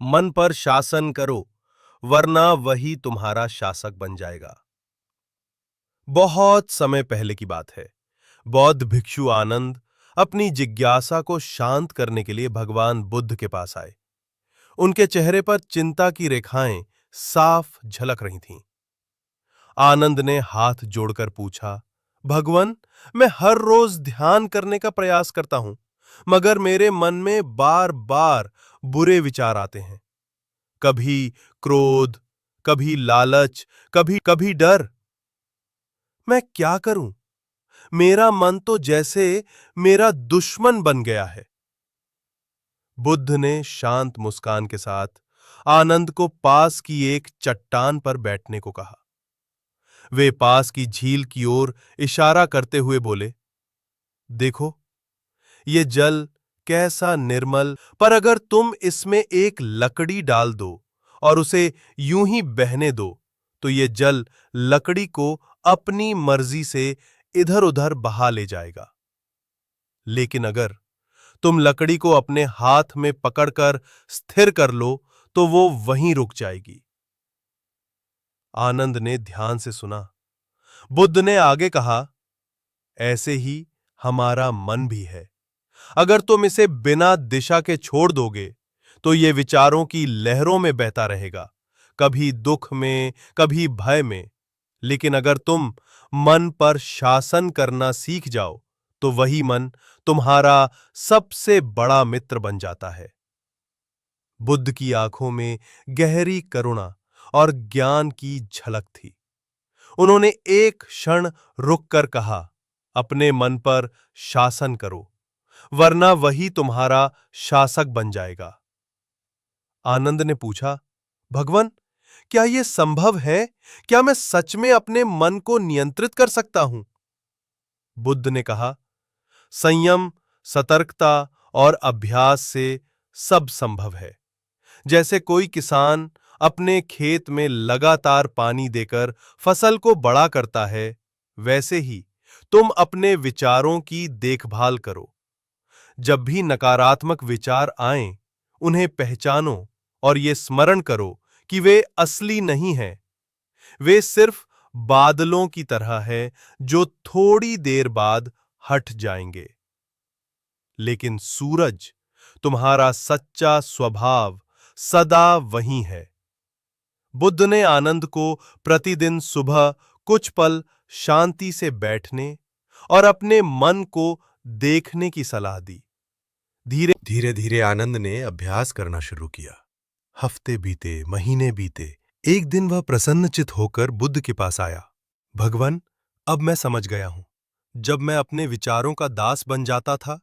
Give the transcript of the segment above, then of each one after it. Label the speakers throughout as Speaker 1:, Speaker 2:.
Speaker 1: मन पर शासन करो, वरना वही तुम्हारा शासक बन जाएगा। बहुत समय पहले की बात है। बौद्ध भिक्षु आनंद अपनी जिज्ञासा को शांत करने के लिए भगवान बुद्ध के पास आए। उनके चेहरे पर चिंता की रेखाएं साफ झलक रही थीं। आनंद ने हाथ जोड़कर पूछा, भगवन, मैं हर रोज ध्यान करने का प्रयास करता हूं, मगर मेरे मन में बार बार बुरे विचार आते हैं। कभी क्रोध, कभी लालच, कभी कभी डर। मैं क्या करूं? मेरा मन तो जैसे मेरा दुश्मन बन गया है। बुद्ध ने शांत मुस्कान के साथ आनंद को पास की एक चट्टान पर बैठने को कहा। वे पास की झील की ओर इशारा करते हुए बोले, देखो, ये जल कैसा निर्मल, पर अगर तुम इसमें एक लकड़ी डाल दो और उसे यूं ही बहने दो, तो ये जल लकड़ी को अपनी मर्जी से इधर-उधर बहा ले जाएगा। लेकिन अगर तुम लकड़ी को अपने हाथ में पकड़कर स्थिर कर लो, तो वो वहीं रुक जाएगी। आनंद ने ध्यान से सुना। बुद्ध ने आगे कहा, ऐसे ही हमारा मन भी है। अगर तुम इसे बिना दिशा के छोड़ दोगे, तो ये विचारों की लहरों में बहता रहेगा, कभी दुख में, कभी भय में। लेकिन अगर तुम मन पर शासन करना सीख जाओ, तो वही मन तुम्हारा सबसे बड़ा मित्र बन जाता है। बुद्ध की आंखों में गहरी करुणा और ज्ञान की झलक थी। उन्होंने एक क्षण रुककर कहा, अपने मन पर शासन करो, वरना वही तुम्हारा शासक बन जाएगा। आनंद ने पूछा, भगवन, क्या यह संभव है? क्या मैं सच में अपने मन को नियंत्रित कर सकता हूं? बुद्ध ने कहा, संयम, सतर्कता और अभ्यास से सब संभव है। जैसे कोई किसान अपने खेत में लगातार पानी देकर फसल को बड़ा करता है, वैसे ही तुम अपने विचारों की देखभाल करो। जब भी नकारात्मक विचार आएं, उन्हें पहचानो और ये स्मरण करो कि वे असली नहीं हैं। वे सिर्फ बादलों की तरह है जो थोड़ी देर बाद हट जाएंगे। लेकिन सूरज, तुम्हारा सच्चा स्वभाव, सदा वही है। बुद्ध ने आनंद को प्रतिदिन सुबह कुछ पल शांति से बैठने और अपने मन को देखने की सलाह दी। धीरे धीरे धीरे आनंद ने अभ्यास करना शुरू किया। हफ्ते बीते, महीने बीते। एक दिन वह प्रसन्नचित होकर बुद्ध के पास आया। भगवन, अब मैं समझ गया हूं। जब मैं अपने विचारों का दास बन जाता था,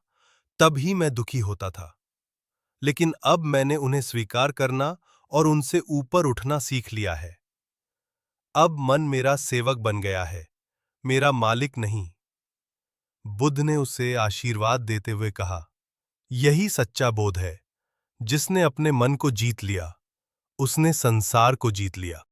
Speaker 1: तब ही मैं दुखी होता था। लेकिन अब मैंने उन्हें स्वीकार करना और उनसे ऊपर उठना सीख लिया है। अब मन मेरा सेवक बन गया है, मेरा मालिक नहीं। बुद्ध ने उसे आशीर्वाद देते हुए कहा, यही सच्चा बोध है। जिसने अपने मन को जीत लिया, उसने संसार को जीत लिया।